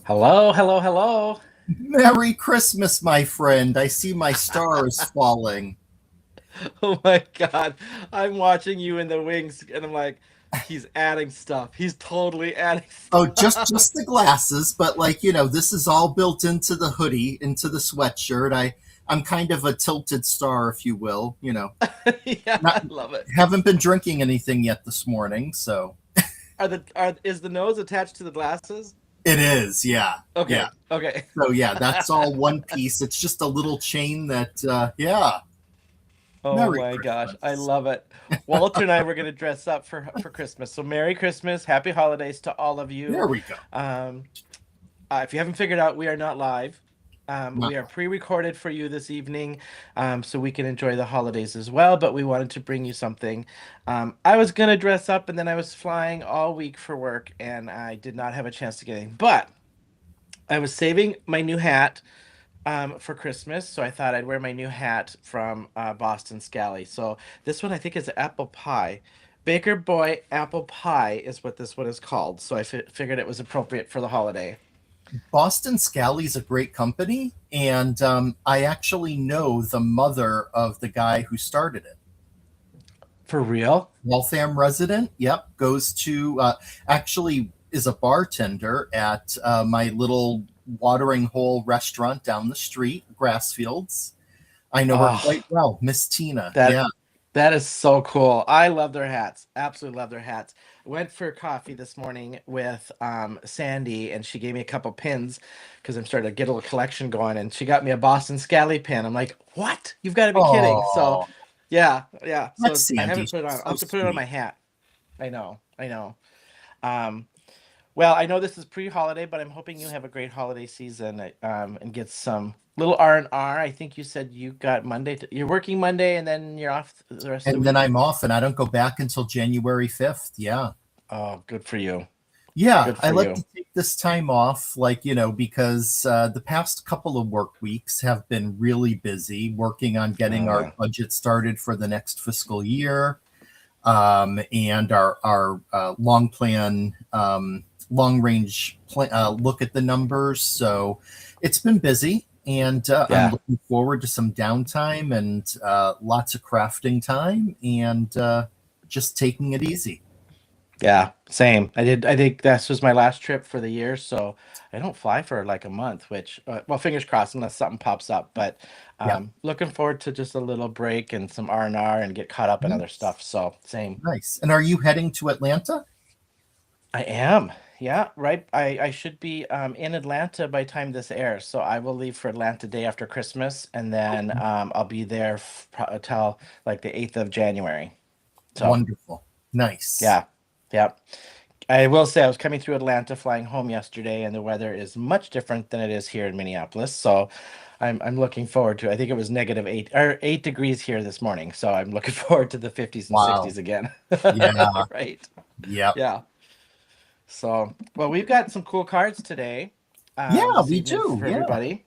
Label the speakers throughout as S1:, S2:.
S1: Hello, hello, hello.
S2: Merry Christmas, my friend. I see my star is falling.
S1: Oh my God. I'm watching you in the wings and I'm like, he's adding stuff. He's totally adding
S2: Oh,
S1: stuff.
S2: just the glasses, but this is all built into the hoodie, into the sweatshirt. I'm kind of a tilted star, if you will.
S1: Yeah, I
S2: Not
S1: love it.
S2: haven't been drinking anything yet this morning, so
S1: Is the nose attached to the glasses?
S2: it is. Yeah, yeah.
S1: Okay, okay.
S2: So yeah, that's all one piece. It's just a little chain that. Yeah.
S1: Oh
S2: Merry
S1: my gosh, I
S2: Christmas.
S1: love it. Walter and I were gonna dress up for Christmas. So Merry Christmas, Happy Holidays to all of
S2: There
S1: you.
S2: we go.
S1: Um, if you haven't figured out, we are not live. We are
S2: Wow.
S1: pre-recorded for you this evening, so we can enjoy the holidays as well. But we wanted to bring you something. I was gonna dress up, and then I was flying all week for work, and I did not have a chance to get in. But I was saving my new hat for Christmas, so I thought I'd wear my new hat from Boston Scally. So this one I think is apple pie. Baker Boy apple pie is what this one is called. So I figured it was appropriate for the holiday.
S2: Boston Scally is a great company, and I actually know the mother of the guy who started it.
S1: For real?
S2: Waltham resident, yep, goes to actually is a bartender at my little watering hole restaurant down the street, Grassfields. I know her
S1: Oh,
S2: quite well, Miss Tina.
S1: that
S2: Yeah.
S1: that is so cool. I love their hats. Absolutely love their hats. Went for coffee this morning with Sandy, and she gave me a couple pins because I'm starting to get a little collection going, and she got me a Boston Scally pin. I'm like, what? You've got to be kidding. So
S2: Oh,
S1: yeah, yeah.
S2: that's
S1: So I
S2: Sandy.
S1: haven't put it
S2: She's
S1: on. I'll
S2: so
S1: have to put it on
S2: sweet.
S1: my hat. I know, I know. Um, well, I know this is pre-holiday, but I'm hoping you have a great holiday season, and get some little R&R. I think you said you got you're working Monday and then you're off the rest of the
S2: And then
S1: week.
S2: I'm off, and I don't go back until January 5th. Yeah.
S1: Oh, good for you.
S2: Yeah,
S1: Good
S2: I
S1: for
S2: like
S1: you.
S2: to take this time off, because the past couple of work weeks have been really busy working on getting
S1: Oh,
S2: our
S1: yeah.
S2: budget started for the next fiscal year, and our long range look at the numbers. So it's been busy, and I'm
S1: Yeah.
S2: looking forward to some downtime and lots of crafting time and just taking it easy.
S1: Yeah. Same. I think this was my last trip for the year, so I don't fly for like a month, which, well, fingers crossed unless something pops up. But
S2: Yeah,
S1: looking forward to just a little break and some R&R and get caught up in other
S2: nice,
S1: stuff. So same.
S2: nice. And are you heading to Atlanta?
S1: I am. Yeah, right. I should be in Atlanta by time this airs. So I will leave for Atlanta day after Christmas, and then I'll be there till like the 8th of January. So
S2: Wonderful, nice.
S1: yeah, yeah. I will say I was coming through Atlanta flying home yesterday, and the weather is much different than it is here in Minneapolis. So I'm looking forward to. I think it was -8 or 8 degrees here this morning. So I'm looking forward to the 50s and
S2: Wow.
S1: 60s again.
S2: Yeah.
S1: Right.
S2: Yep.
S1: Yeah. So, well, we've got some cool cards today,
S2: Yeah,
S1: this
S2: we
S1: evening
S2: do.
S1: for
S2: Yeah.
S1: everybody.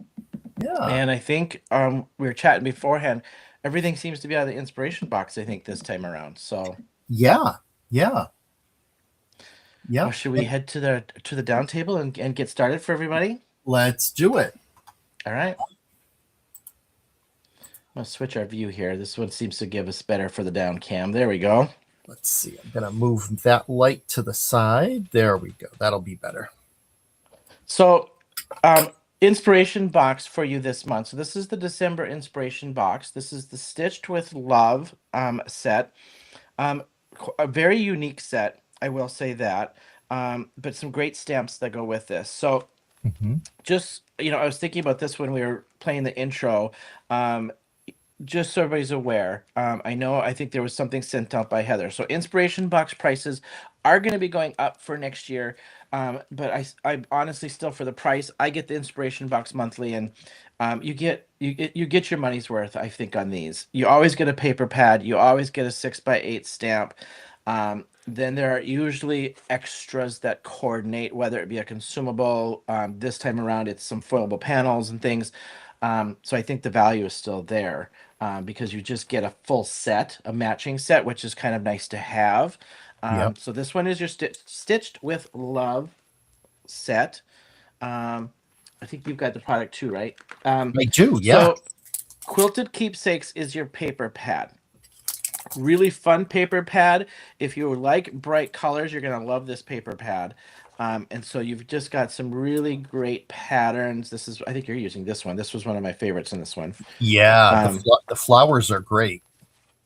S2: Yeah.
S1: And I think we were chatting beforehand. Everything seems to be out of the inspiration box, I think, this time around. So,
S2: Yeah. Yeah.
S1: well,
S2: Yep.
S1: should we
S2: And
S1: head to the down table and get started for everybody?
S2: let's do it.
S1: All right. We'll switch our view here. This one seems to give us better for the down cam. There we go.
S2: Let's see. I'm going to move that light to the side. There we go. That'll be better.
S1: So, um, inspiration box for you this month. So this is the December inspiration box. This is the Stitched with Love set. Um, a very unique set, I will say that. But some great stamps that go with this. So
S2: Hmm.
S1: just, I was thinking about this when we were playing the intro. Um, just so everybody's aware, I think there was something sent out by Heather. So inspiration box prices are going to be going up for next year. But I honestly still for the price, I get the inspiration box monthly, and you get your money's worth. I think on these, you always get a paper pad, you always get a 6x8 stamp. Then there are usually extras that coordinate, whether it be a consumable. This time around, it's some foilable panels and things. So I think the value is still there, because you just get a full set, a matching set, which is kind of nice to have.
S2: Yep.
S1: So this one is your Stitched with Love set. Um, I think you've got the product too, right?
S2: I do. Yeah.
S1: So Quilted Keepsakes is your paper pad. Really fun paper pad. If you like bright colors, you're gonna love this paper pad. And so you've just got some really great patterns. I think you're using this one. This was one of my favorites in this one.
S2: Yeah.
S1: Um,
S2: The flowers are great.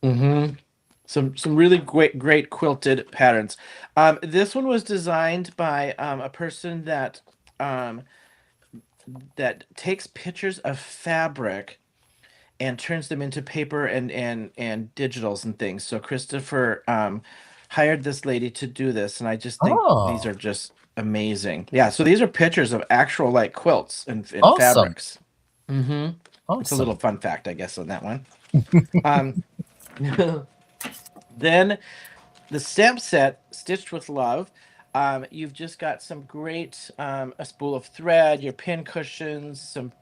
S1: mhm. Some really great quilted patterns. This one was designed by a person um, that takes pictures of fabric and turns them into paper and digitals and things. So Christopher hired this lady to do this, and I just think these
S2: Oh,
S1: are just amazing. Yeah, so these are pictures of actual like quilts and
S2: awesome.
S1: fabrics. Mm-hmm. It's a little
S2: Awesome.
S1: fun fact, I guess, on that one. Um, then the stamp set, Stitched with Love. You've just got some great a spool of thread, your pin cushions, some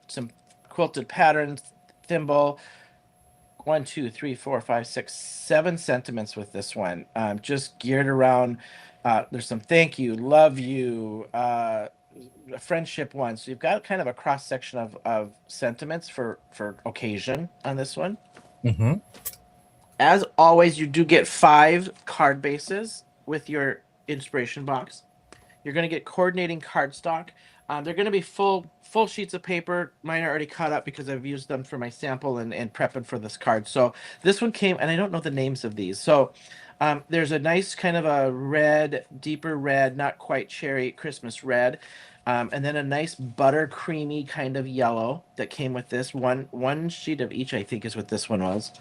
S1: quilted patterns, thimble. One, two, three, four, five, six, 7 sentiments with this one. Just geared around. There's some thank you, love you, a friendship one. So you've got kind of a cross section of sentiments for occasion on this one.
S2: Hmm.
S1: As always, you do get 5 card bases with your inspiration box. You're going to get coordinating cardstock. They're going to be full sheets of paper. Mine are already cut up because I've used them for my sample and prepping for this card. So this one came, and I don't know the names of these. So there's a nice kind of a red, deeper red, not quite cherry Christmas red, and then a nice butter creamy kind of yellow that came with this one sheet of each. I think is what this one was.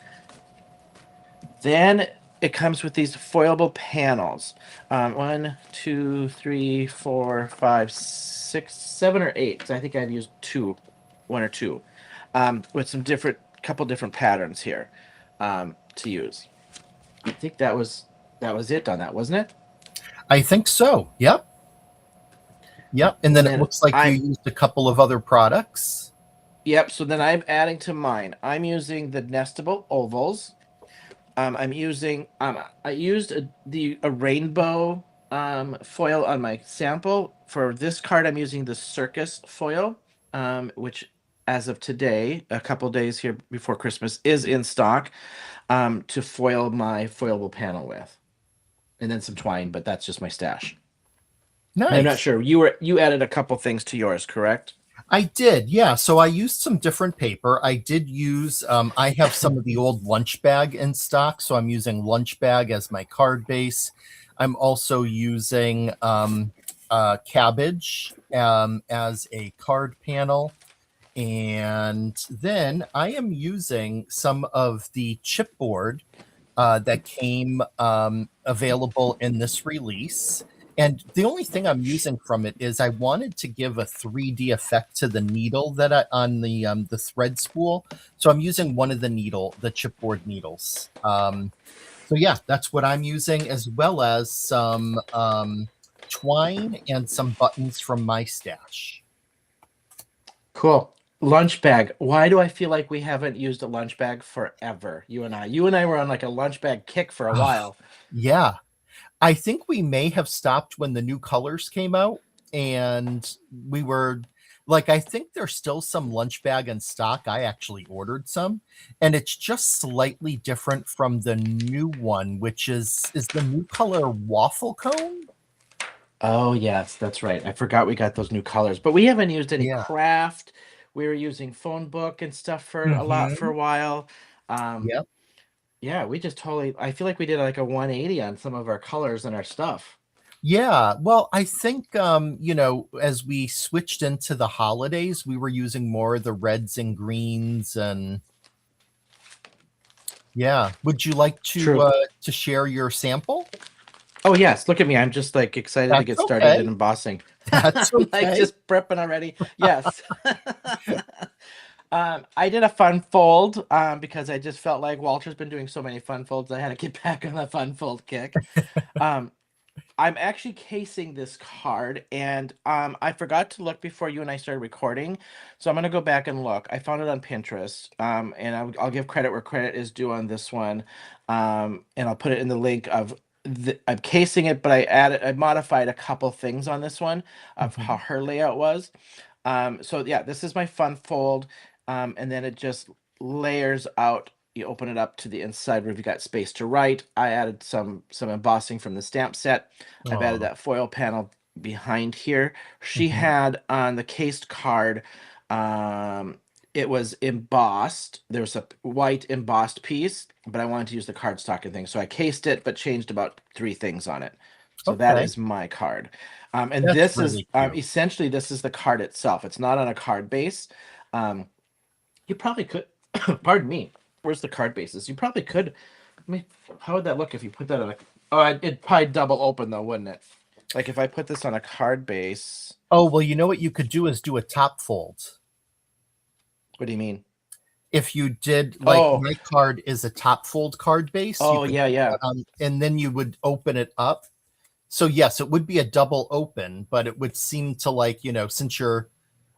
S1: Then it comes with these foilable panels. One, two, three, four, five, six, 7 or 8. So I think I've used two, one or two, with some couple different patterns here to use. I think that was it on that, wasn't it?
S2: I think so. Yep. Yep. And then
S1: And
S2: it
S1: then
S2: looks like you used a couple of other products.
S1: yep. So then I'm adding to mine. I'm using the nestable ovals. I'm using I used a rainbow foil on my sample. For this card, I'm using the circus foil, which as of today, a couple days here before Christmas, is in stock to foil my foilable panel with, and then some twine, but that's just my stash. I'm not
S2: Nice.
S1: sure. You added a couple things to yours, correct?
S2: I did, yeah. So I used some different paper. I did use, I have some of the old lunch bag in stock. So I'm using lunch bag as my card base. I'm also using cabbage as a card panel. And then I am using some of the chipboard that came available in this release. And the only thing I'm using from it is I wanted to give a 3D effect to the needle that on the thread spool. So I'm using one of the chipboard needles. So yeah, that's what I'm using, as well as some twine and some buttons from my stash.
S1: Cool. Lunch bag. Why do I feel like we haven't used a lunch bag forever? You and I. You and I were on like a lunch bag kick for a while.
S2: Yeah, I think we may have stopped when the new colors came out, and we were like, I think there's still some lunch bag in stock. I actually ordered some, and it's just slightly different from the new one, which is the new color waffle cone.
S1: Oh, yes, that's right. I forgot we got those new colors, but we haven't used any
S2: Yeah.
S1: craft. We were using phone book and stuff for a lot for
S2: Hmm.
S1: a while. Um,
S2: Yep.
S1: yeah, we just totally, I feel like we did like a 180 on some of our colors and our stuff.
S2: Yeah. Well, I think as we switched into the holidays, we were using more of the reds and greens, and yeah. Would you like
S1: True.
S2: to share your sample?
S1: Oh, yes, look at me. I'm just like excited to
S2: That's
S1: get started in
S2: okay.
S1: embossing.
S2: That's
S1: I'm like
S2: okay.
S1: just prepping already. Yes. I did a fun fold because I just felt like Walter's been doing so many fun folds. I had to get back on the fun fold kick. Um, I'm actually casing this card, and I forgot to look before you and I started recording, so I'm gonna go back and look. I found it on Pinterest, and I'll give credit where credit is due on this one, and I'll put it in the link of. I'm casing it, but I modified a couple things on this one of how
S2: Mhm.
S1: her layout was. So yeah, this is my fun fold, and then it just layers out. You open it up to the inside where you've got space to write. I added some embossing from the stamp set. I've added
S2: Oh.
S1: that foil panel behind here. She
S2: Mhm.
S1: had on the cased card, it was embossed. There was a white embossed piece, but I wanted to use the cardstock and things, so I cased it, but changed about 3 things on it. So that
S2: Okay.
S1: is my card. And
S2: That's
S1: this is
S2: really cute.
S1: essentially this is the card itself. It's not on a card base. Um, you probably could, pardon me. Where's the card bases? You probably could. I mean, how would that look if you put that on a? Oh, it'd probably double open though, wouldn't it? Like if I put this on a card base.
S2: Oh, well, you know what you could do is do a top fold.
S1: What do you mean?
S2: If you did, like,
S1: Oh,
S2: my card is a top fold card base, you
S1: oh
S2: could,
S1: yeah, yeah,
S2: and then you would open it up. So yes, it would be a double open, but it would seem to, like, since you're,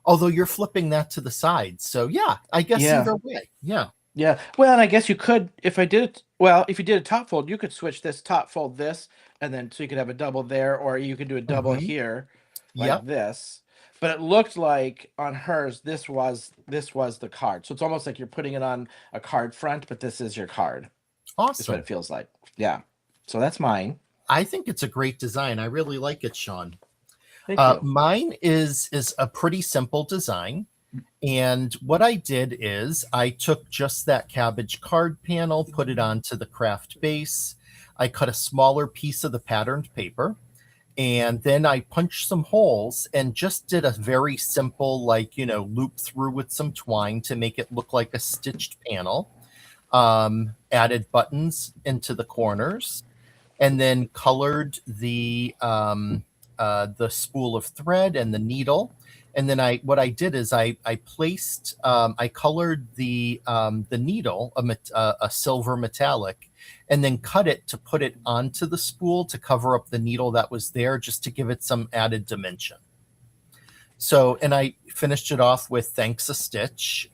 S2: although you're flipping that to the side. So yeah, I guess
S1: yeah.
S2: either way. Yeah.
S1: Yeah. Well, and I guess you could, if I did it, well, if you did a top fold, you could switch this top fold this, and then so you could have a double there, or you could do a double
S2: Hmm.
S1: here, like
S2: Yep.
S1: this. But it looked like on hers, this was the card. So it's almost like you're putting it on a card front, but this is your card. Is what
S2: Awesome.
S1: it feels like. Yeah. So that's mine.
S2: I think it's a great design. I really like it, Shawn.
S1: Thank you.
S2: Mine is a pretty simple design. And what I did is I took just that cabbage card panel, put it onto the craft base. I cut a smaller piece of the patterned paper, and then I punched some holes and just did a very simple, like, loop through with some twine to make it look like a stitched panel. Added buttons into the corners, and then colored the spool of thread and the needle. And then what I did is I placed, I colored the needle a silver metallic, and then cut it to put it onto the spool to cover up the needle that was there, just to give it some added dimension. So, and I finished it off with "Thanks a Stitch."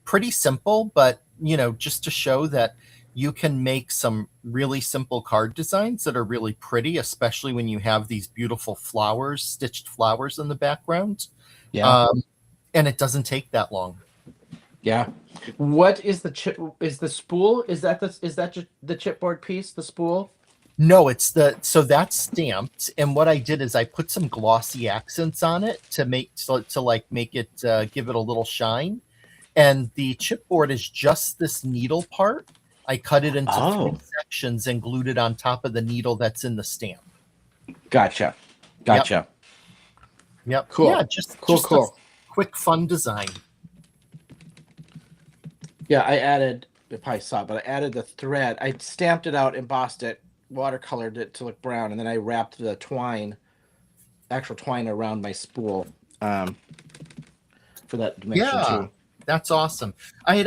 S2: Pretty simple, but just to show that you can make some really simple card designs that are really pretty, especially when you have these beautiful flowers, stitched flowers in the background.
S1: Yeah.
S2: Um, and it doesn't take that long.
S1: Yeah. What is the chip? Is the spool? Is that the chipboard piece? The spool?
S2: No, so that's stamped, and what I did is I put some glossy accents on it to like make it give it a little shine. And the chipboard is just this needle part. I cut it into
S1: Oh,
S2: 3 sections and glued it on top of the needle that's in the stamp.
S1: gotcha.
S2: Yep.
S1: Gotcha.
S2: Yep.
S1: Cool.
S2: Yeah, just
S1: Cool.
S2: a
S1: Cool.
S2: quick fun design.
S1: Yeah, I added. You probably saw, but I added the thread. I stamped it out, embossed it, watercolored it to look brown, and then I wrapped the actual twine around my spool, for that dimension
S2: Yeah,
S1: too.
S2: that's awesome. I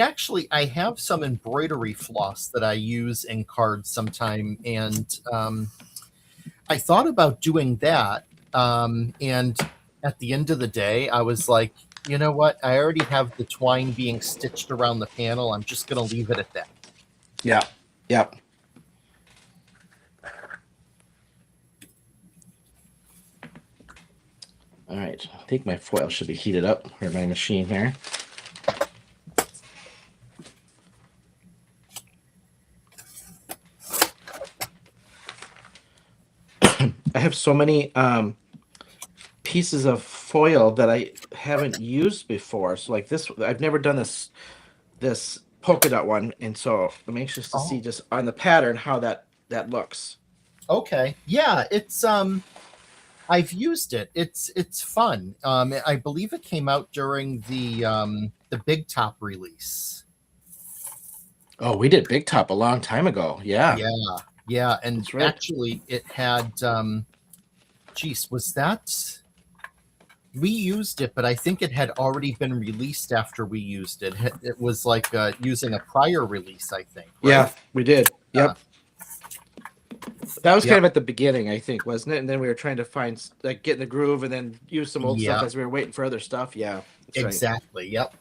S2: have some embroidery floss that I use in cards sometime, and I thought about doing that. And at the end of the day, I was like, you know what? I already have the twine being stitched around the panel. I'm just going to leave it at that.
S1: Yeah. Yep. All right. I think my foil should be heated up for my machine here. I have so many pieces of foil that I haven't used before. So like this, I've never done this polka dot one, and so I'm anxious to see
S2: Oh,
S1: just on the pattern how that looks.
S2: okay. Yeah, it's I've used it. It's fun. I believe it came out during the Big Top release.
S1: Oh, we did Big Top a long time ago. Yeah,
S2: Yeah, yeah, and
S1: that's right.
S2: actually it had geez, was that we used it, but I think it had already been released after we used it. It was like using a prior release, I think, right?
S1: Yeah, we did.
S2: Yeah.
S1: Yep. That was kind
S2: Yep.
S1: of at the beginning, I think, wasn't it? And then we were trying to find like get in the groove and then use some old stuff
S2: Yeah,
S1: as we were waiting for other stuff. Yeah, that's right.
S2: exactly. Yep.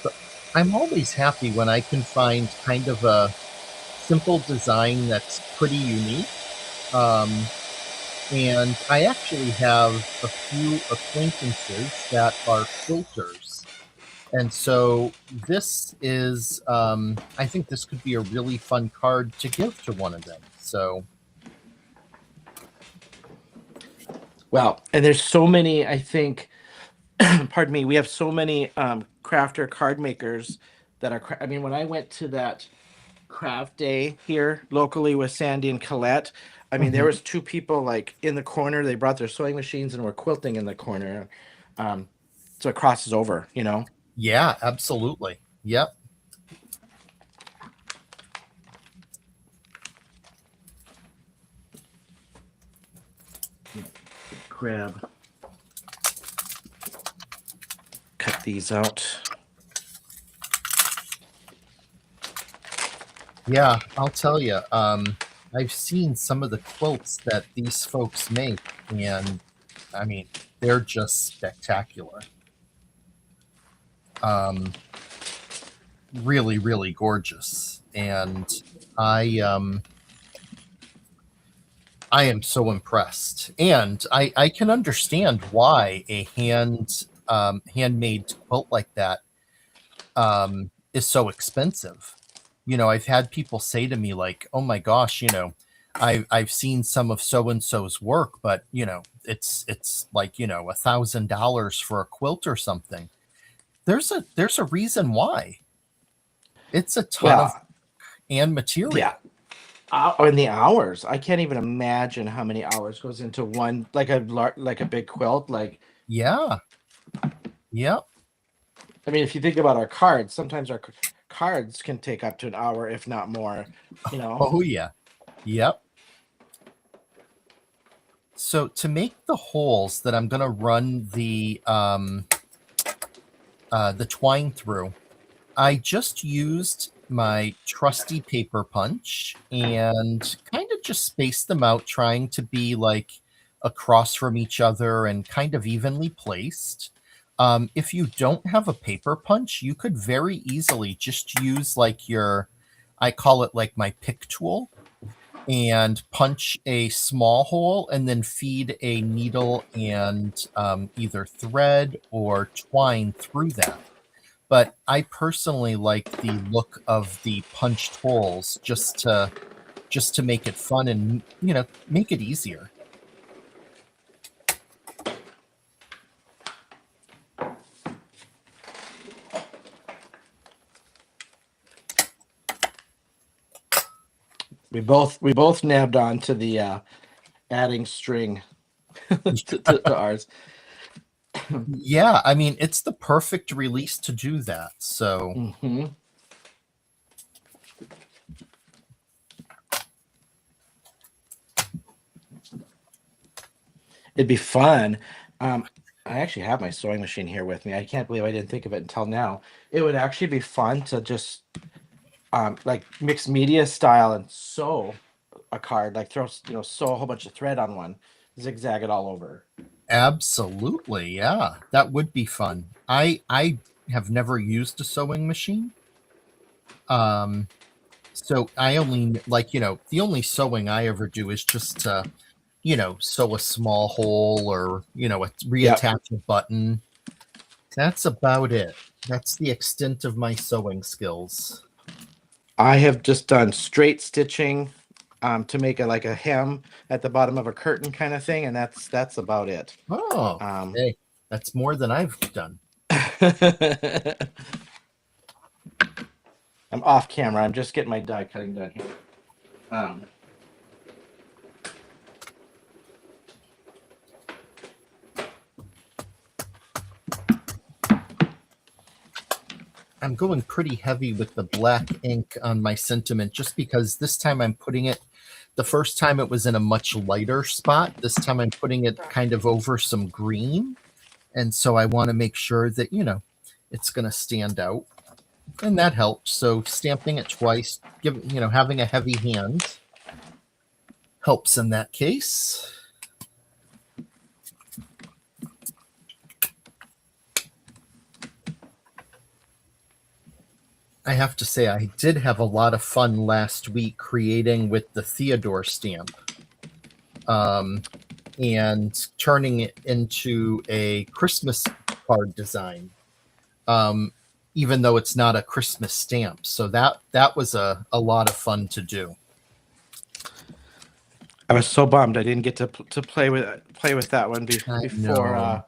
S2: But I'm always happy when I can find kind of a simple design that's pretty unique. Um, and I actually have a few acquaintances that are quilters. And so this is, I think this could be a really fun card to give to one of them. So,
S1: Well, and there's so many, I think, pardon me, we have so many crafter card makers that are, I mean, when I went to that craft day here locally with Sandy and Colette, I mean, there
S2: mhm.
S1: was two people like in the corner. They brought their sewing machines and were quilting in the corner. Um, so it crosses over, you know?
S2: Yeah, absolutely. Yep.
S1: cut these out.
S2: Yeah, I'll tell you. I've seen some of the quilts that these folks make, and I mean, they're just spectacular. Really, really gorgeous, and I I am so impressed, and I can understand why a handmade quilt like that is so expensive. You know, I've had people say to me like, "Oh my gosh, you know, I've seen some of so and so's work, but you know, it's like $1,000 for a quilt or something." There's a reason why. It's a ton of
S1: Well,
S2: and material.
S1: yeah. And the hours, I can't even imagine how many hours goes into one, like a big quilt. Like,
S2: Yeah. Yep.
S1: I mean, if you think about our cards, sometimes our cards can take up to an hour, if not more. You know.
S2: Oh yeah. Yep. So to make the holes that I'm gonna run the twine through, I just used my trusty paper punch and kind of just spaced them out, trying to be like across from each other and kind of evenly placed. If you don't have a paper punch, you could very easily just use like I call it like my pick tool, and punch a small hole and then feed a needle and either thread or twine through that. But I personally like the look of the punched holes just to make it fun and make it easier.
S1: We both nabbed on to the adding string to ours.
S2: Yeah, I mean it's the perfect release to do that. So
S1: Hmm. It'd be fun. I actually have my sewing machine here with me. I can't believe I didn't think of it until now. It would actually be fun to just like mixed media style and sew a card, like sew a whole bunch of thread on one, zigzag it all over.
S2: absolutely, yeah, that would be fun. I have never used a sewing machine. Um so I only the only sewing I ever do is just to sew a small hole or
S1: Yep.
S2: reattach a button. That's about it. That's the extent of my sewing skills.
S1: I have just done straight stitching to make a hem at the bottom of a curtain kind of thing, and that's about it.
S2: Oh,
S1: Um,
S2: hey, that's more than I've done.
S1: I'm off camera. I'm just getting my die cutting done here. Um,
S2: I'm going pretty heavy with the black ink on my sentiment just because this time I'm putting it, the first time it was in a much lighter spot. This time I'm putting it kind of over some green. And so I want to make sure that, it's going to stand out. And that helps. So stamping it twice, having a heavy hand helps in that case. I have to say, I did have a lot of fun last week creating with the Theodore stamp and turning it into a Christmas card design, even though it's not a Christmas stamp. So that was a lot of fun to do.
S1: I was so bummed I didn't get to play with that one before
S2: know.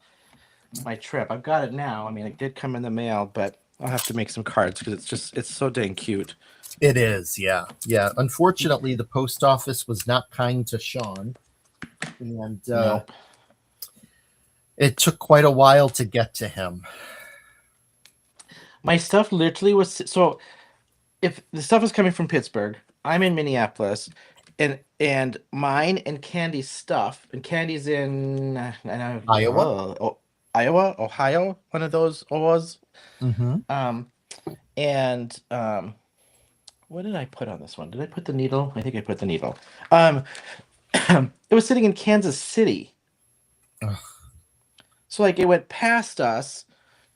S1: my trip. I've got it now. I mean, it did come in the mail, but I'll have to make some cards because it's so dang cute.
S2: It is, yeah. Yeah. Unfortunately, the post office was not kind to Shawn. And
S1: Nope.
S2: it took quite a while to get to him.
S1: My stuff literally was so. If the stuff is coming from Pittsburgh, I'm in Minneapolis. and mine and Candy's stuff, and Candy's in
S2: Iowa.
S1: Iowa, Ohio, one of those was.
S2: Mm-hmm.
S1: Um, and what did I put on this one? Did I put the needle? I think I put the needle. Um, it was sitting in Kansas City, so like it went past us.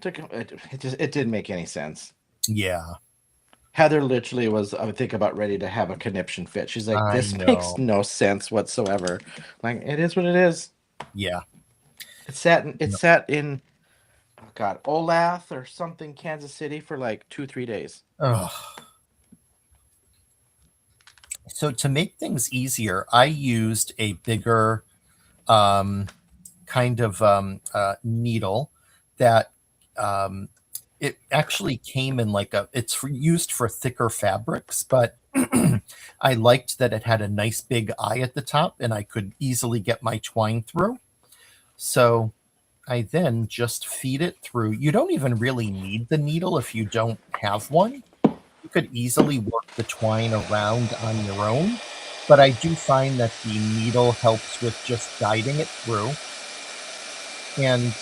S1: It didn't make any sense.
S2: Yeah,
S1: Heather literally was, I would think, about ready to have a conniption fit. She's like,
S2: I
S1: "This makes
S2: know.
S1: no sense whatsoever." Like, it is what it is.
S2: Yeah.
S1: It
S2: No.
S1: sat in, oh God, Olathe or something, Kansas City for like 2, 3 days.
S2: Ugh. So to make things easier, I used a bigger um, kind of needle that um, it actually came in like used for thicker fabrics, but I liked that it had a nice big eye at the top and I could easily get my twine through. So I then just feed it through. You don't even really need the needle if you don't have one. You could easily work the twine around on your own, but I do find that the needle helps with just guiding it through. And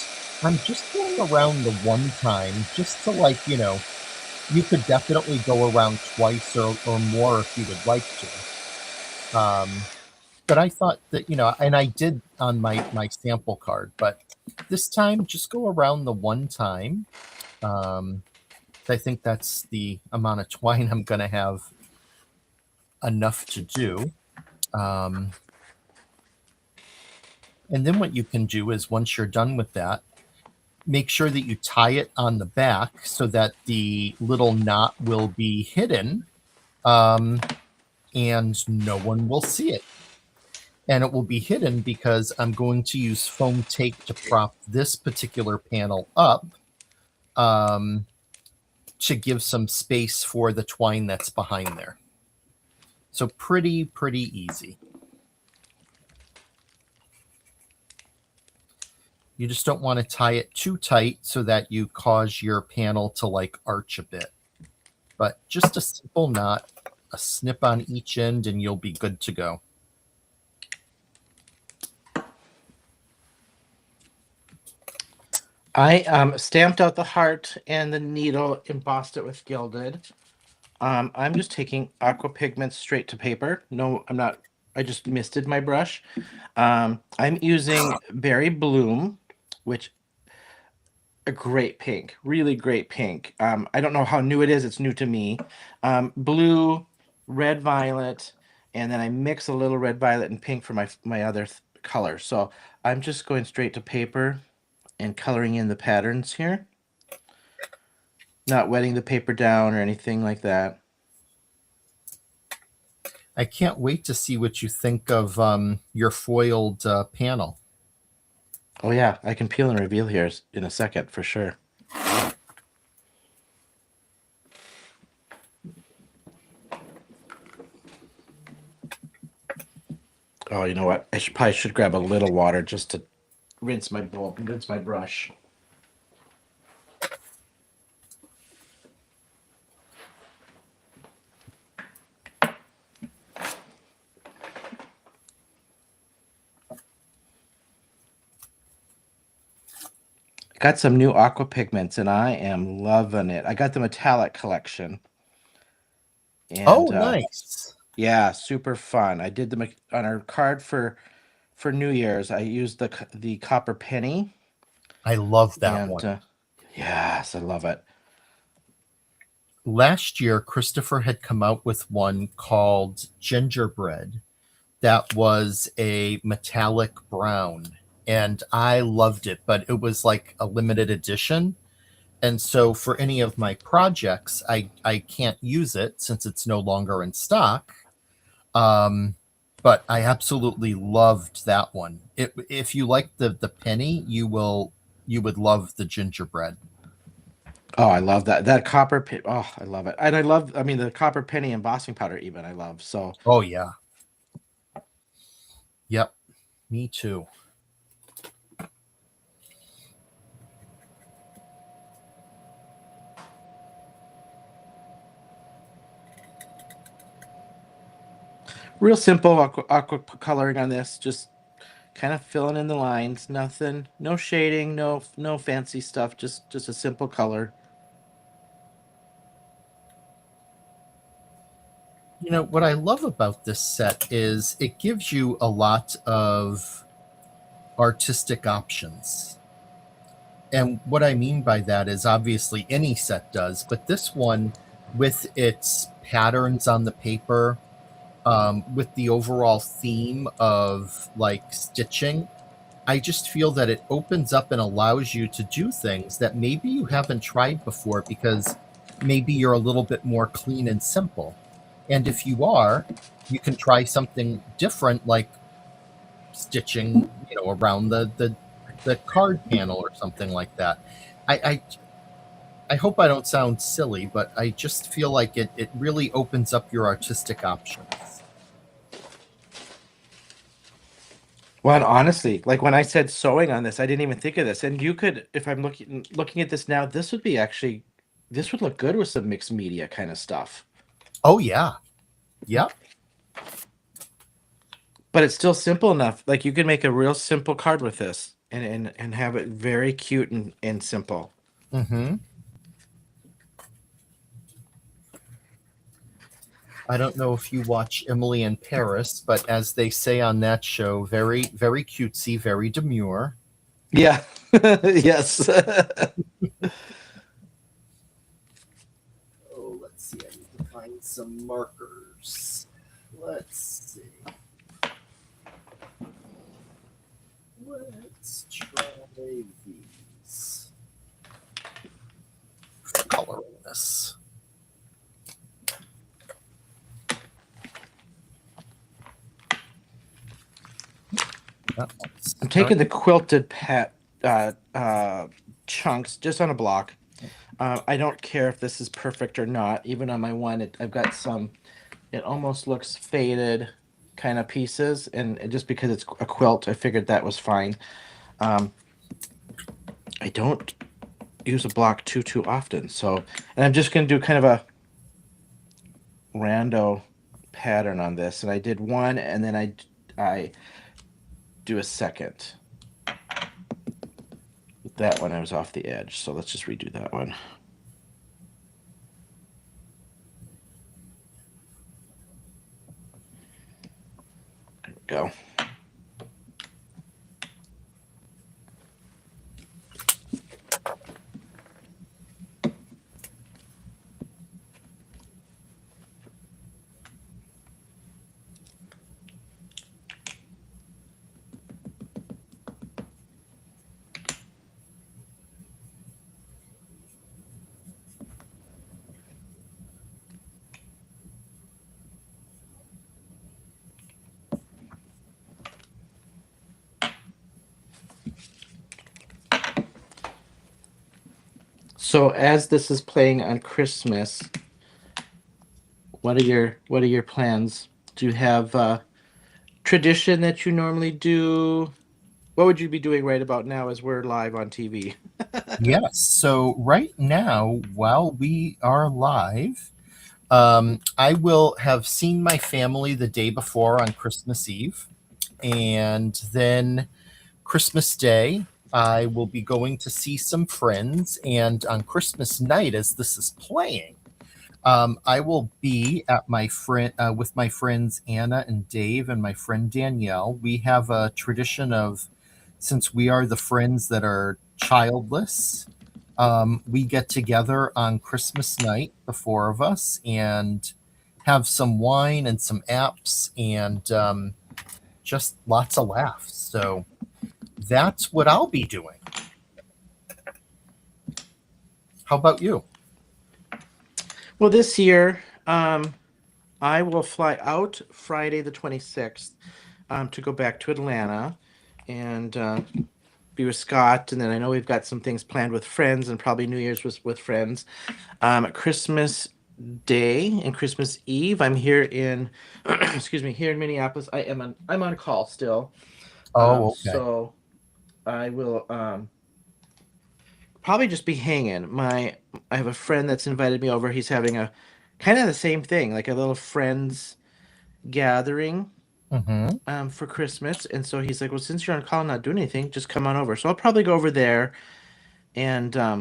S2: I'm just going around the one time just to you could definitely go around twice or more if you would like to. But I thought that, and I did on my sample card, but this time just go around the one time. Um, I think that's the amount of twine I'm going to have enough to do. Um, and then what you can do is once you're done with that, make sure that you tie it on the back so that the little knot will be hidden um, and no one will see it. And it will be hidden because I'm going to use foam tape to prop this particular panel up um, to give some space for the twine that's behind there. So pretty easy. You just don't want to tie it too tight so that you cause your panel to like arch a bit. But just a simple knot, a snip on each end, and you'll be good to go.
S1: I stamped out the heart and the needle, embossed it with gilded. I'm just taking aqua pigments straight to paper. No, I'm not. I just misted my brush. I'm using Berry Bloom, which a great pink, really great pink. I don't know how new it is. It's new to me. Blue, red, violet, and then I mix a little red, violet, and pink for my other color. So I'm just going straight to paper and coloring in the patterns here. Not wetting the paper down or anything like that.
S2: I can't wait to see what you think of your foiled panel.
S1: Oh yeah, I can peel and reveal here in a second for sure. Oh, you know what? Probably should grab a little water just to rinse my brush. Got some new aqua pigments and I am loving it. I got the metallic collection.
S2: Oh,
S1: And
S2: nice.
S1: yeah, super fun. I did them on our card for New Year's. I used the copper penny
S2: I love that
S1: and
S2: one.
S1: yes, I love it.
S2: Last year, Christopher had come out with one called Gingerbread that was a metallic brown. And I loved it, but it was like a limited edition. And so for any of my projects, I can't use it since it's no longer in stock. Um, but I absolutely loved that one. If you like the penny, you would love the gingerbread.
S1: Oh, I love that. That copper pin. Oh, I love it. And I mean, the copper penny embossing powder, even I love. So
S2: Oh yeah. Yep. Me too.
S1: Real simple aqua coloring on this. Just kind of filling in the lines. Nothing, no shading, no fancy stuff. Just a simple color.
S2: You know, what I love about this set is it gives you a lot of artistic options. And what I mean by that is obviously any set does, but this one, with its patterns on the paper, with the overall theme of like stitching, I just feel that it opens up and allows you to do things that maybe you haven't tried before because maybe you're a little bit more clean and simple. And if you are, you can try something different like stitching, you know, around the card panel or something like that. I hope I don't sound silly, but I just feel like it really opens up your artistic options.
S1: Well, and honestly, like when I said sewing on this, I didn't even think of this. And you could, if I'm looking at this now, this would be actually, this would look good with some mixed media kind of stuff.
S2: Oh yeah. Yep.
S1: But it's still simple enough. Like you could make a real simple card with this and have it very cute and simple.
S2: Mm-hmm. I don't know if you watch Emily in Paris, but as they say on that show, very, very cutesy, very demure.
S1: Yeah. Yes.
S2: Oh, let's see. I need to find some markers. Let's see. Let's try these. Coloring this.
S1: I'm taking the quilted chunks just on a block. I don't care if this is perfect or not. Even on my one, I've got some. It almost looks faded kind of pieces, and just because it's a quilt, I figured that was fine. Um, I don't use a block too often, so and I'm just gonna do kind of a rando pattern on this, and I did one, and then I do a second. That one I was off the edge, so let's just redo that one. There we go. So as this is playing on Christmas, what are your plans? Do you have tradition that you normally do? What would you be doing right about now as we're live on TV?
S2: Yes. So right now, while we are live, I will have seen my family the day before on Christmas Eve, and then Christmas Day, I will be going to see some friends, and on Christmas night, as this is playing, I will be at my friend with my friends Anna and Dave and my friend Danielle. We have a tradition of, since we are the friends that are childless, we get together on Christmas night, the four of us, and have some wine and some apps and just lots of laughs. So that's what I'll be doing. How about you?
S1: Well, this year, I will fly out Friday the 26th to go back to Atlanta and be with Scott. And then I know we've got some things planned with friends and probably New Year's with friends. Christmas Day and Christmas Eve, I'm here in, excuse me, here in Minneapolis. I'm on call still.
S2: Oh, okay.
S1: So I will probably just be hanging. I have a friend that's invited me over. He's having a kind of the same thing, like a little friends gathering
S2: Mm-hmm.
S1: for Christmas, and so he's like, "Well, since you're on call, and not doing anything, just come on over." So I'll probably go over there, and I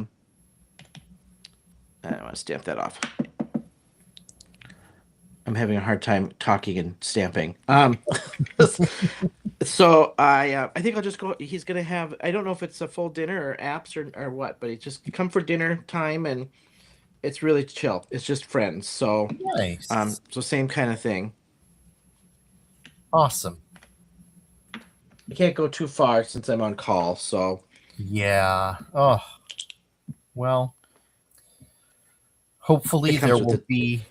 S1: want to stamp that off. I'm having a hard time talking and stamping. So I think I'll just go. He's gonna have, I don't know if it's a full dinner or apps or what, but he just come for dinner time, and it's really chill. It's just friends. So
S2: Nice.
S1: so same kind of thing.
S2: Awesome.
S1: I can't go too far since I'm on call. So
S2: Yeah. Oh, well,
S1: it
S2: hopefully there
S1: comes with
S2: will
S1: it.
S2: be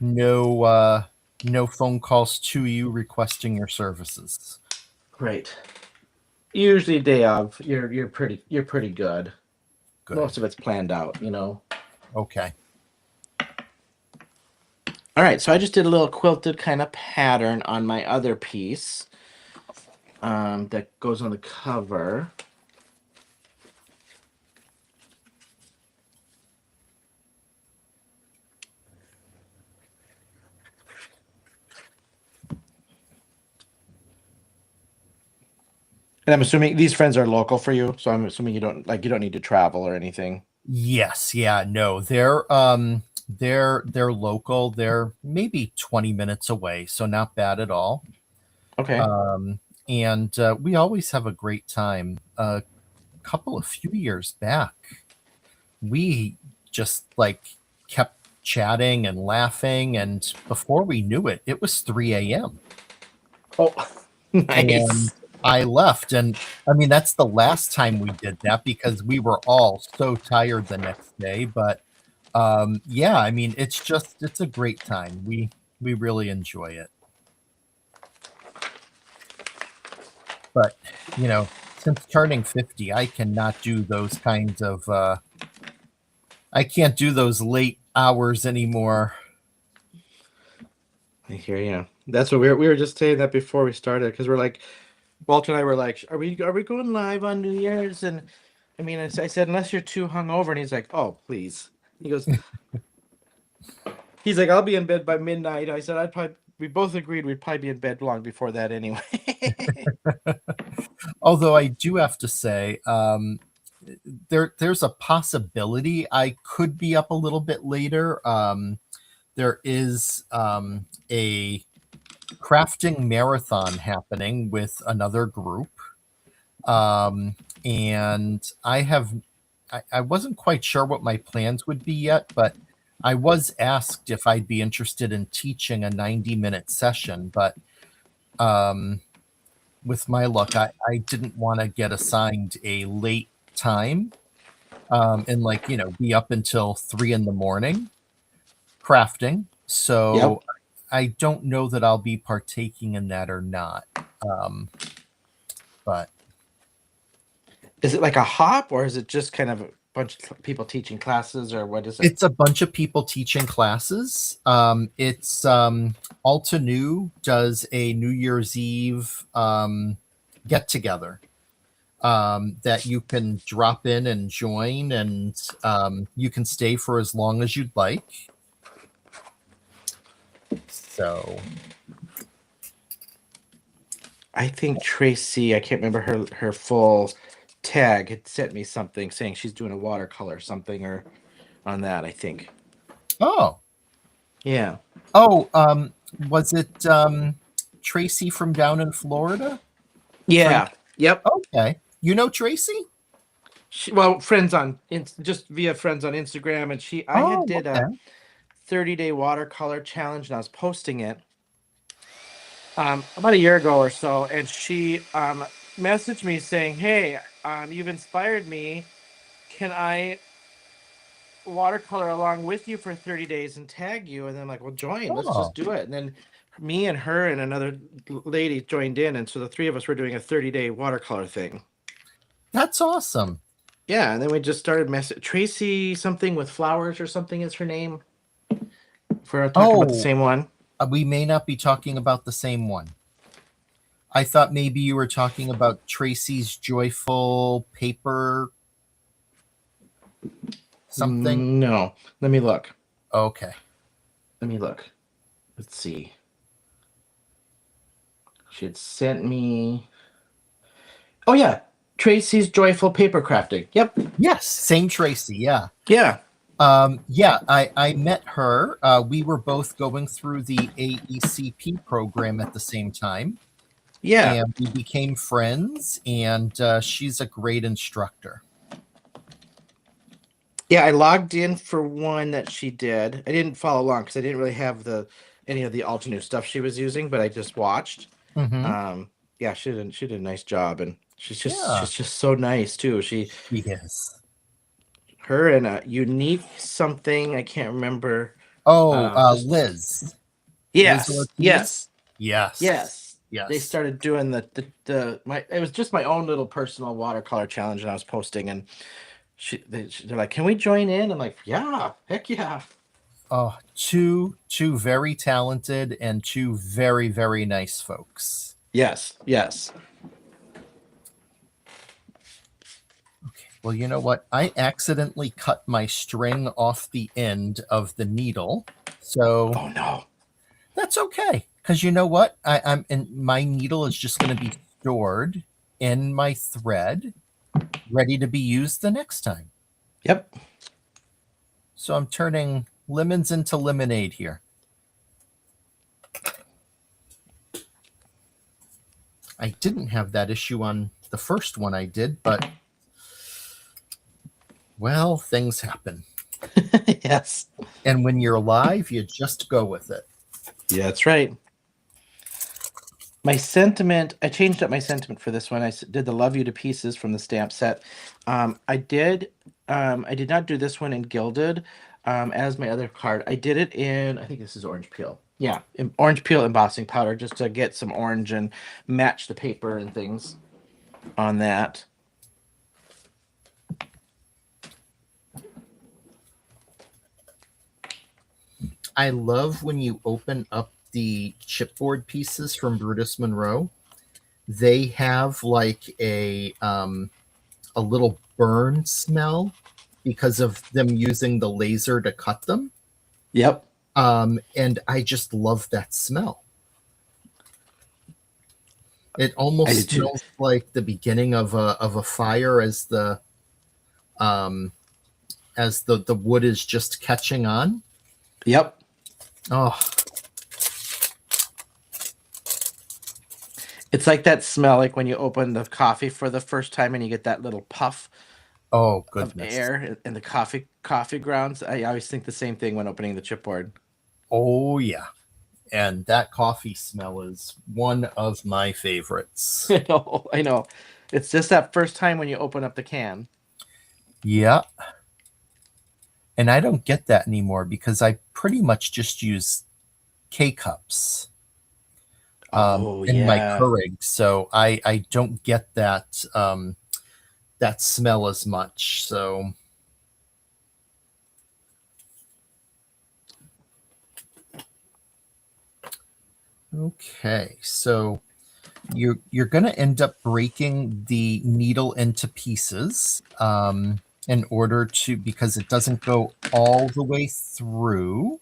S2: no no phone calls to you requesting your services.
S1: Right. Usually day of, you're pretty good.
S2: Good.
S1: Most of it's planned out, you know.
S2: Okay.
S1: All right, so I just did a little quilted kind of pattern on my other piece that goes on the cover. And I'm assuming these friends are local for you, so I'm assuming you don't need to travel or anything.
S2: Yes, yeah, no. They're local. They're maybe 20 minutes away, so not bad at all.
S1: Okay.
S2: Um and we always have a great time. A couple of few years back, we just like kept chatting and laughing, and before we knew it, it was 3 a.m.
S1: Oh,
S2: and
S1: nice.
S2: I left. And I mean, that's the last time we did that because we were all so tired the next day. But yeah, I mean, it's a great time. We really enjoy it. But since turning 50, I cannot do those kinds of I can't do those late hours anymore.
S1: I hear you. That's what we were just saying that before we started because we're like Walter and I were like, are we going live on New Year's? And I mean, I said unless you're too hungover, and he's like, oh please. He goes, he's like, I'll be in bed by midnight. I said, I'd probably. We both agreed we'd probably be in bed long before that anyway.
S2: Although I do have to say, there's a possibility I could be up a little bit later. There is a crafting marathon happening with another group. And I wasn't quite sure what my plans would be yet, but I was asked if I'd be interested in teaching a 90-minute session. But um, with my luck, I didn't want to get assigned a late time, and be up until 3 in the morning crafting.
S1: Yep.
S2: So I don't know that I'll be partaking in that or not. Um, but
S1: Is it like a hop, or is it just kind of a bunch of people teaching classes, or what is it?
S2: it's a bunch of people teaching classes. It's Alta New does a New Year's Eve get together that you can drop in and join, and you can stay for as long as you'd like. So,
S1: I think Tracy, I can't remember her full tag, had sent me something saying she's doing a watercolor or something or on that, I think.
S2: oh,
S1: Yeah.
S2: oh, was it Tracy from down in Florida? Friend?
S1: Yeah. Yep.
S2: Okay, you know Tracy?
S1: Well, friends just via friends on Instagram, and I had
S2: Oh,
S1: did a
S2: okay.
S1: 30-day watercolor challenge, and I was posting it about a year ago or so, and she messaged me saying, "Hey, you've inspired me. Can I watercolor along with you for 30 days and tag you?" And then I'm like, "Well, join. Let's just
S2: Oh,
S1: do it." And then me and her and another lady joined in, and so the three of us were doing a 30-day watercolor thing.
S2: that's awesome.
S1: Yeah, and then we just started Tracy something with flowers or something is her name. If we're talking about the
S2: Oh,
S1: same one.
S2: we may not be talking about the same one. I thought maybe you were talking about Tracy's Joyful Paper something.
S1: No, let me look.
S2: Okay.
S1: Let me look. Let's see. She had sent me. Oh yeah, Tracy's Joyful Paper Crafting. Yep.
S2: Yes, same Tracy. Yeah.
S1: Yeah.
S2: Yeah, I met her. We were both going through the AECP program at the same time,
S1: Yeah.
S2: and we became friends. And she's a great instructor.
S1: Yeah, I logged in for one that she did. I didn't follow along because I didn't really have the any of the alternate stuff she was using, but I just watched.
S2: Mm-hmm.
S1: Um, yeah, she did a nice job, and
S2: Yeah,
S1: she's just so nice too.
S2: she is.
S1: Her and a unique something I can't remember.
S2: Oh,
S1: Just
S2: Liz
S1: yes,
S2: Ortiz.
S1: yes,
S2: Yes,
S1: yes. They
S2: yes.
S1: started doing the my. It was just my own little personal watercolor challenge, and I was posting, and they're like, "Can we join in?" I'm like, "Yeah, heck yeah."
S2: Oh, two very talented and two very very nice folks.
S1: Yes, yes.
S2: Okay. Well, you know what? I accidentally cut my string off the end of the needle, so
S1: Oh no.
S2: that's okay. Because you know what? I'm and my needle is just going to be stored in my thread, ready to be used the next time.
S1: Yep.
S2: So I'm turning lemons into lemonade here. I didn't have that issue on the first one I did, but well, things happen.
S1: Yes.
S2: And when you're live, you just go with it.
S1: Yeah, that's right. My sentiment, I changed up my sentiment for this one. Did the Love You to Pieces from the stamp set. I did not do this one in Gilded as my other card. I did it in, I think this is Orange Peel. Yeah, Orange Peel embossing powder just to get some orange and match the paper and things on that.
S2: I love when you open up the chipboard pieces from Brutus Monroe. They have like a little burn smell because of them using the laser to cut them.
S1: Yep.
S2: And I just love that smell. It
S1: I
S2: almost
S1: did too.
S2: smells like the beginning of a fire um, as the wood is just catching on.
S1: Yep.
S2: Oh,
S1: It's like that smell, like when you open the coffee for the first time and you get that little puff
S2: oh
S1: of
S2: goodness.
S1: air in the coffee grounds. I always think the same thing when opening the chipboard.
S2: Oh yeah. And that coffee smell is one of my favorites.
S1: I know, I know. It's just that first time when you open up the can.
S2: Yeah. And I don't get that anymore because I pretty much just use K cups
S1: Oh
S2: in my
S1: yeah.
S2: Keurig. So I don't get that smell as much. So okay. So you're going to end up breaking the needle into pieces in order to because it doesn't go all the way through.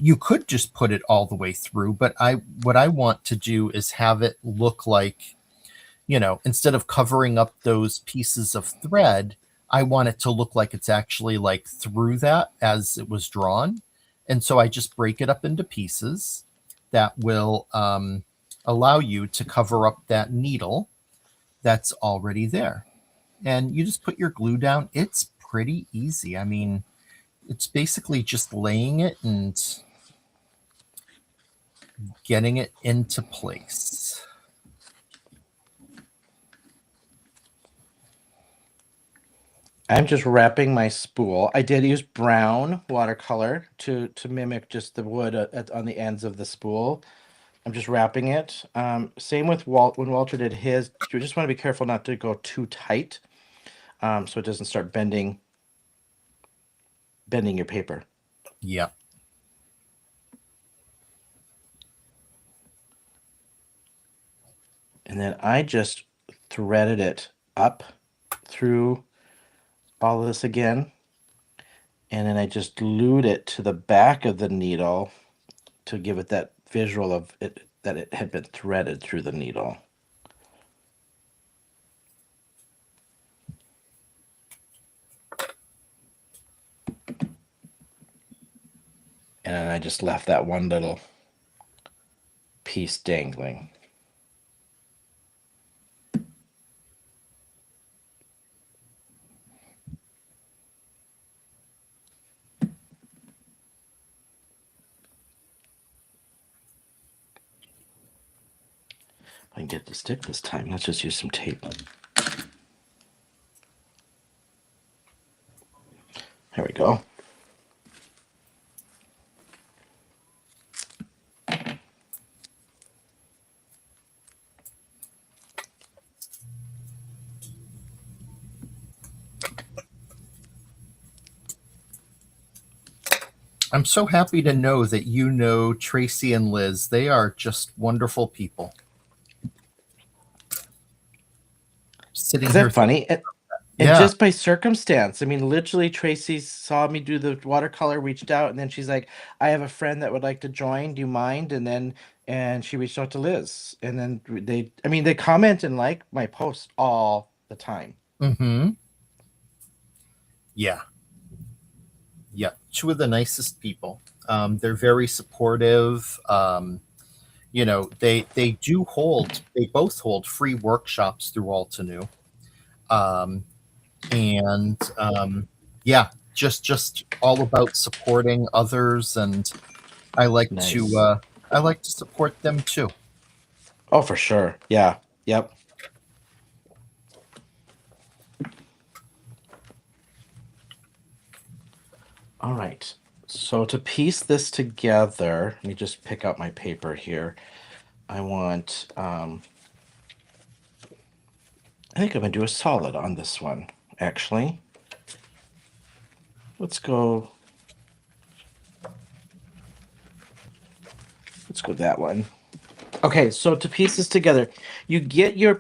S2: You could just put it all the way through, but I what I want to do is have it look like, instead of covering up those pieces of thread, I want it to look like it's actually like through that as it was drawn. And so I just break it up into pieces that will allow you to cover up that needle that's already there. And you just put your glue down. It's pretty easy. I mean, it's basically just laying it and getting it into place.
S1: I'm just wrapping my spool. I did use brown watercolor to mimic just the wood on the ends of the spool. I'm just wrapping it. Same with when Walter did his. You just want to be careful not to go too tight, so it doesn't start bending your paper.
S2: Yeah.
S1: And then I just threaded it up through all of this again. And then I just glued it to the back of the needle to give it that visual of it, that it had been threaded through the needle. And I just left that one little piece dangling. I can get it to stick this time. Let's just use some tape. There we go.
S2: I'm so happy to know that you know Tracy and Liz. They are just wonderful people. Sitting
S1: Is
S2: here,
S1: that funny? And
S2: yeah.
S1: just by circumstance, I mean, literally, Tracy saw me do the watercolor, reached out, and then she's like, "I have a friend that would like to join. Do you mind?" And she reached out to Liz, and then I mean, they comment and like my posts all the time.
S2: Mm-hmm. Yeah. Yeah. Two of the nicest people. They're very supportive. They both hold free workshops through Altenew. And yeah, just all about supporting others, and I like
S1: Nice.
S2: to I like to support them too.
S1: Oh, for sure. Yeah. Yep. All right. So to piece this together, let me just pick out my paper here. I think I'm gonna do a solid on this one, actually. Let's go that one. Okay, so to piece this together, you get your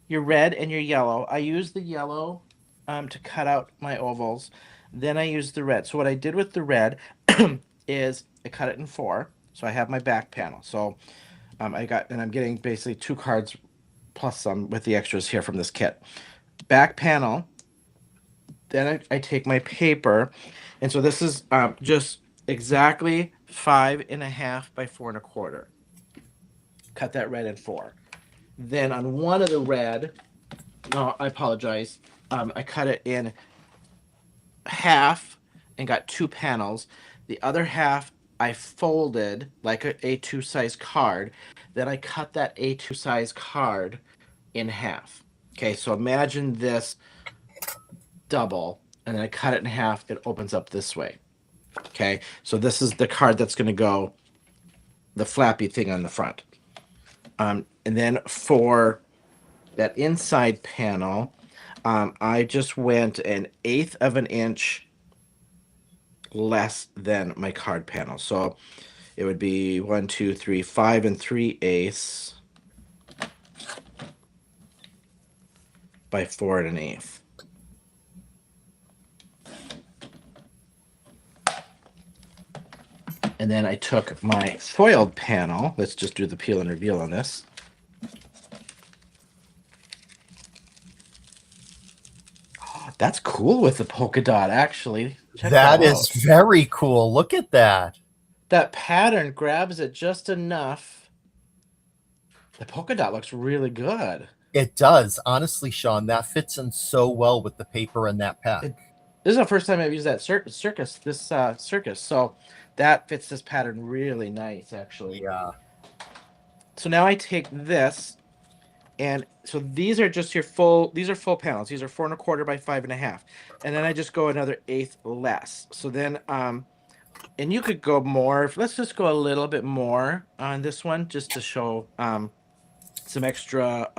S1: red and your yellow. I use the yellow to cut out my ovals. Then I use the red. So what I did with the red is I cut it in 4. So I have my back panel. So I'm getting basically 2 cards plus some with the extras here from this kit. Back panel. Then I take my paper, and so this is just exactly 5.5 by 4.25. Cut that red in 4. Then on one of the red, no, I apologize. I cut it in half and got 2 panels. The other half I folded like a A2 size card. Then I cut that A2 size card in half. Okay, so imagine this double, and then I cut it in half. It opens up this way. Okay, so this is the card that's going to go the flappy thing on the front. And then for that inside panel, I just went 1/8 of an inch less than my card panel. So it would be 1, 2, 3, 5 3/8 by 4 1/8. And then I took my foiled panel. Let's just do the peel and reveal on this. Oh, that's cool with the polka dot, actually. Check
S2: That
S1: that
S2: is
S1: out.
S2: very cool. Look at that.
S1: That pattern grabs it just enough. The polka dot looks really good.
S2: It does. Honestly, Shawn, that fits in so well with the paper in that pack.
S1: This is the first time I've used that circus. So that fits this pattern really nice, actually.
S2: Yeah.
S1: So now I take this, and so these are just full panels. These are 4 1/4 by 5.5. And then I just go another 1/8 less. So then, and you could go more. Let's just go a little bit more on this one just to show some extra.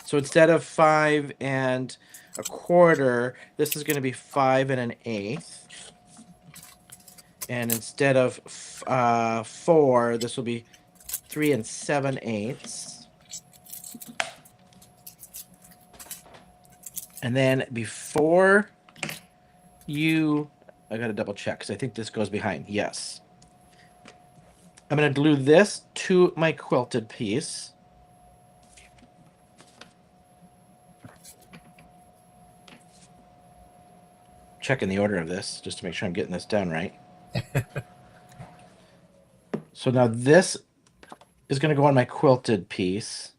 S1: So instead of 5 1/4, this is going to be 5 1/8. And instead of 4, this will be 3 7/8. And then before I got to double check because I think this goes behind. Yes. I'm going to glue this to my quilted piece. Checking the order of this just to make sure I'm getting this done right. So now this is going to go on my quilted piece.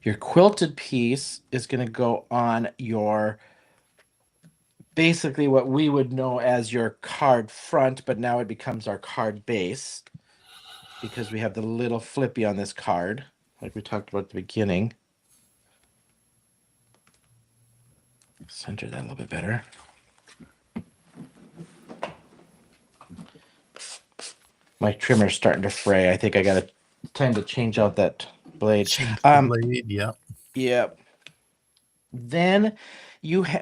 S1: Your quilted piece is going to go on your, basically what we would know as your card front, but now it becomes our card base because we have the little flippy on this card, like we talked about at the beginning. Center that a little bit better. My trimmer's starting to fray. I think I got to time to change out that blade.
S2: Change the blade. Yep.
S1: Yep. Then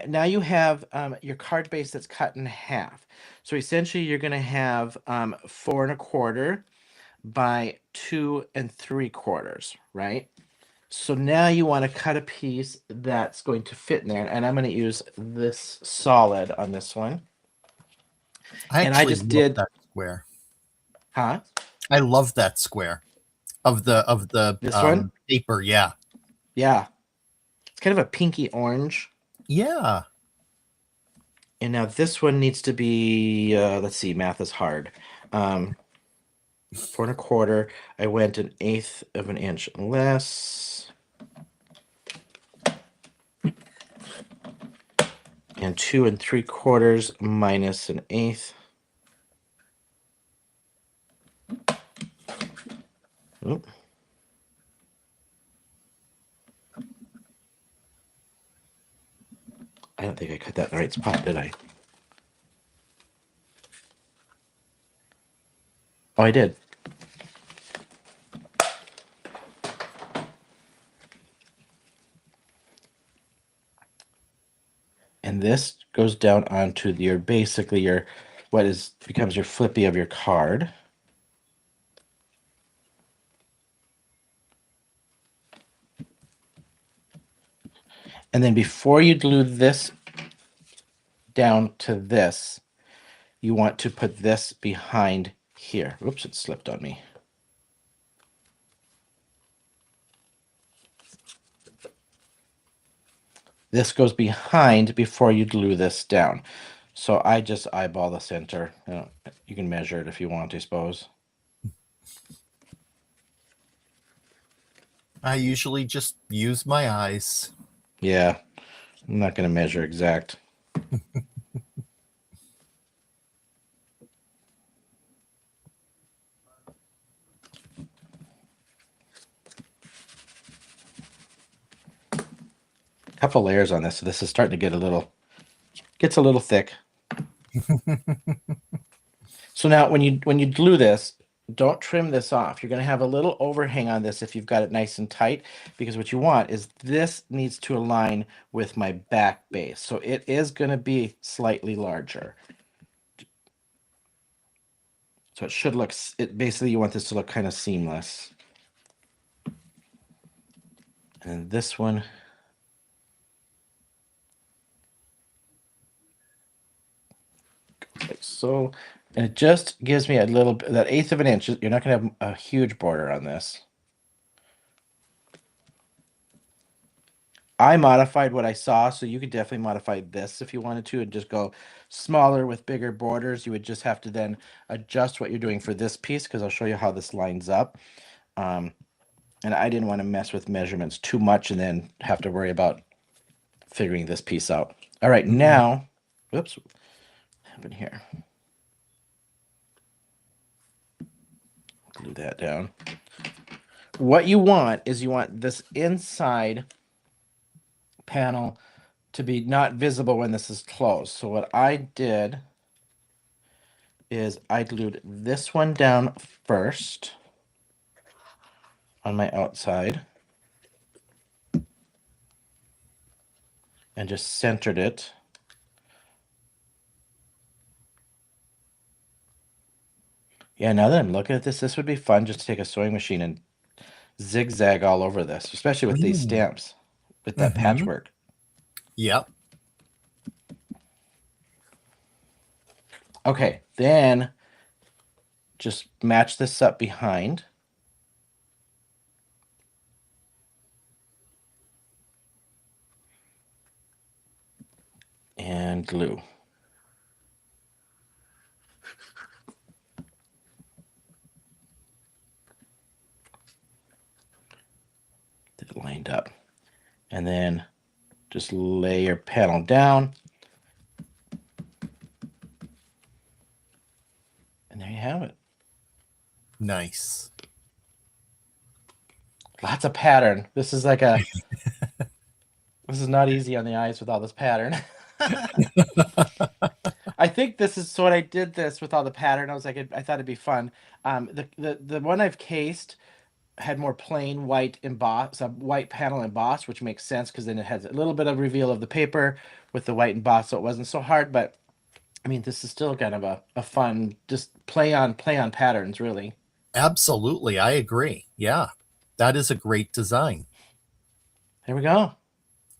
S1: now you have your card base that's cut in half. So essentially you're going to have 4 1/4 by 2 3/4, right? So now you want to cut a piece that's going to fit in there. And I'm going to use this solid on this one.
S2: I
S1: And I
S2: actually
S1: just
S2: love
S1: did,
S2: that square.
S1: huh?
S2: I love that square of the
S1: This one?
S2: paper. Yeah.
S1: Yeah. It's kind of a pinky orange.
S2: Yeah.
S1: And now this one needs to be, let's see, math is hard. 4 1/4. I went 1/8 of an inch less. And 2 3/4 minus 1/8. Oop. I don't think I cut that in the right spot, did I? Oh, I did. And this goes down onto your, basically your, what is becomes your flippy of your card. And then before you glue this down to this, you want to put this behind here. Oops, it slipped on me. This goes behind before you glue this down. So I just eyeball the center. You can measure it if you want, I suppose.
S2: I usually just use my eyes.
S1: Yeah, I'm not going to measure exact. Couple layers on this, so this is starting to get gets a little thick. So now when you glue this, don't trim this off. You're going to have a little overhang on this if you've got it nice and tight, because what you want is this needs to align with my back base. So it is going to be slightly larger. So it should look, basically you want this to look kind of seamless. And this one, like so. And it just gives me a little bit, that 1/8 of an inch. You're not going to have a huge border on this. I modified what I saw, so you could definitely modify this if you wanted to and just go smaller with bigger borders. You would just have to then adjust what you're doing for this piece, because I'll show you how this lines up. And I didn't want to mess with measurements too much and then have to worry about figuring this piece out. All right, now, whoops, what happened here? Glue that down. What you want is you want this inside panel to be not visible when this is closed. So what I did is I glued this one down first on my outside and just centered it. Yeah, now that I'm looking at this would be fun just to take a sewing machine and zigzag all over this, especially with these stamps, with that patchwork.
S2: Yep.
S1: Okay, then just match this up behind and glue. Get it lined up. And then just lay your panel down. And there you have it.
S2: Nice.
S1: Lots of pattern. This is like a this is not easy on the eyes with all this pattern. I think this is so when I did this with all the pattern, I was like, I thought it'd be fun. The one I've cased had more plain white emboss, a white panel embossed, which makes sense because then it has a little bit of reveal of the paper with the white emboss, so it wasn't so hard. But I mean, this is still kind of a fun, just play on patterns, really.
S2: Absolutely. I agree. Yeah. That is a great design.
S1: There we go.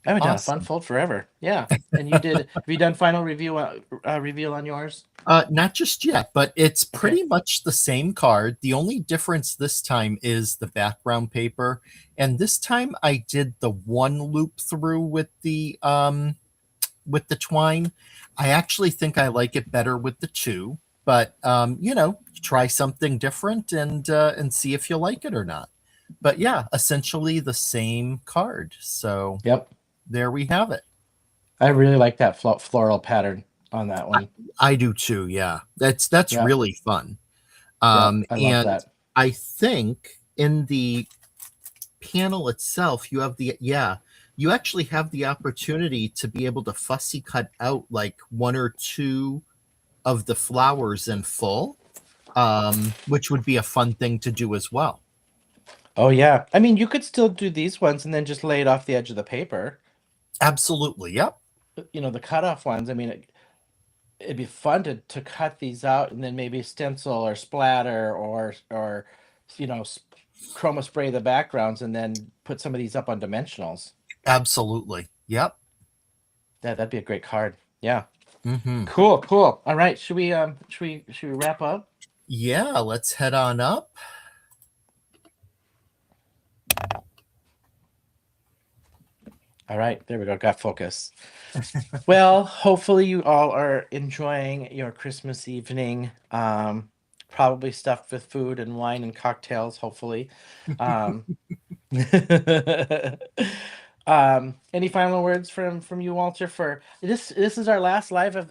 S1: I haven't done a fun
S2: Awesome.
S1: fold forever. Yeah. And you did, have you done final review reveal on yours?
S2: Not just yet, but it's
S1: Okay.
S2: pretty much the same card. The only difference this time is the background paper. And this time I did the one loop through with the twine. I actually think I like it better with the two, but try something different and see if you like it or not. But yeah, essentially the same card. So
S1: Yep.
S2: there we have it.
S1: I really like that floral pattern on that
S2: I,
S1: one.
S2: I do too. Yeah, that's
S1: Yep.
S2: really fun.
S1: Yep. I love
S2: And
S1: that.
S2: I think in the panel itself, you actually have the opportunity to be able to fussy cut out like one or two of the flowers in full, which would be a fun thing to do as well.
S1: Oh yeah. I mean, you could still do these ones and then just lay it off the edge of the paper.
S2: Absolutely. Yep.
S1: The cutoff ones. I mean, it'd be fun to cut these out and then maybe stencil or splatter or you know s- chroma spray the backgrounds and then put some of these up on dimensionals.
S2: Absolutely. Yep.
S1: Yeah, that'd be a great card. Yeah.
S2: Hmm.
S1: Cool, cool. All right, should we wrap up?
S2: Yeah. Let's head on up.
S1: All right, there we go. Got focus. Well, hopefully you all are enjoying your Christmas evening. Probably stuffed with food and wine and cocktails, hopefully. Um, any final words from you, Walter? For this is our last live of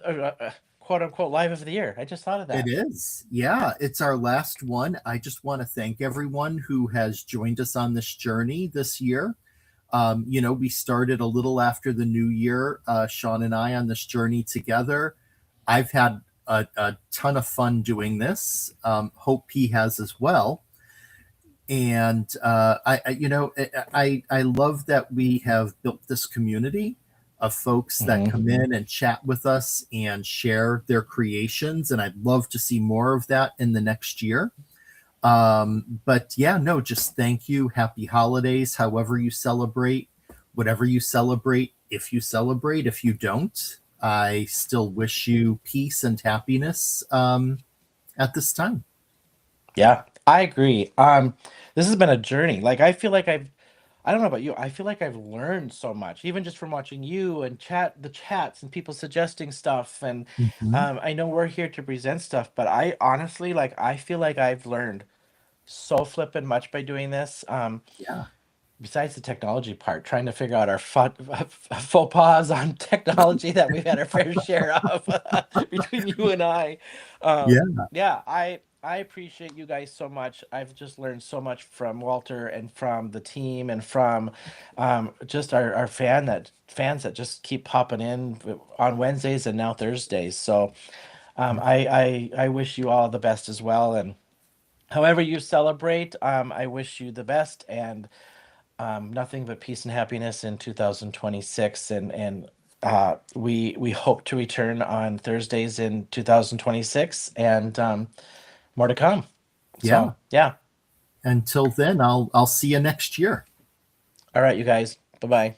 S1: quote unquote live of the year. I just thought of
S2: It
S1: that.
S2: is. Yeah, it's our last one. I just want to thank everyone who has joined us on this journey this year. We started a little after the new year, Shawn and I, on this journey together. I've had a ton of fun doing this. Hope he has as well. And I love that we have built this community of folks that
S1: Hmm.
S2: come in and chat with us and share their creations. And I'd love to see more of that in the next year. But yeah, no, just thank you. Happy holidays, however you celebrate, whatever you celebrate. If you celebrate, if you don't, I still wish you peace and happiness at this time.
S1: Yeah, I agree. This has been a journey. Like I feel like I don't know about you. I feel like I've learned so much, even just from watching you and the chats and people suggesting stuff. And
S2: Mhm.
S1: I know we're here to present stuff, but I honestly I feel like I've learned so flippin' much by doing this.
S2: Yeah.
S1: Besides the technology part, trying to figure out our faux pas on technology that we've had our fair share of between you and I.
S2: Yeah.
S1: Yeah, I appreciate you guys so much. I've just learned so much from Walter and from the team and from just our fans that just keep popping in on Wednesdays and now Thursdays. So I wish you all the best as well. And however you celebrate, I wish you the best and nothing but peace and happiness in 2026 and we hope to return on Thursdays in 2026 and more to come.
S2: Yeah.
S1: So yeah.
S2: Until then, I'll see you next year.
S1: All right, you guys. Bye-bye.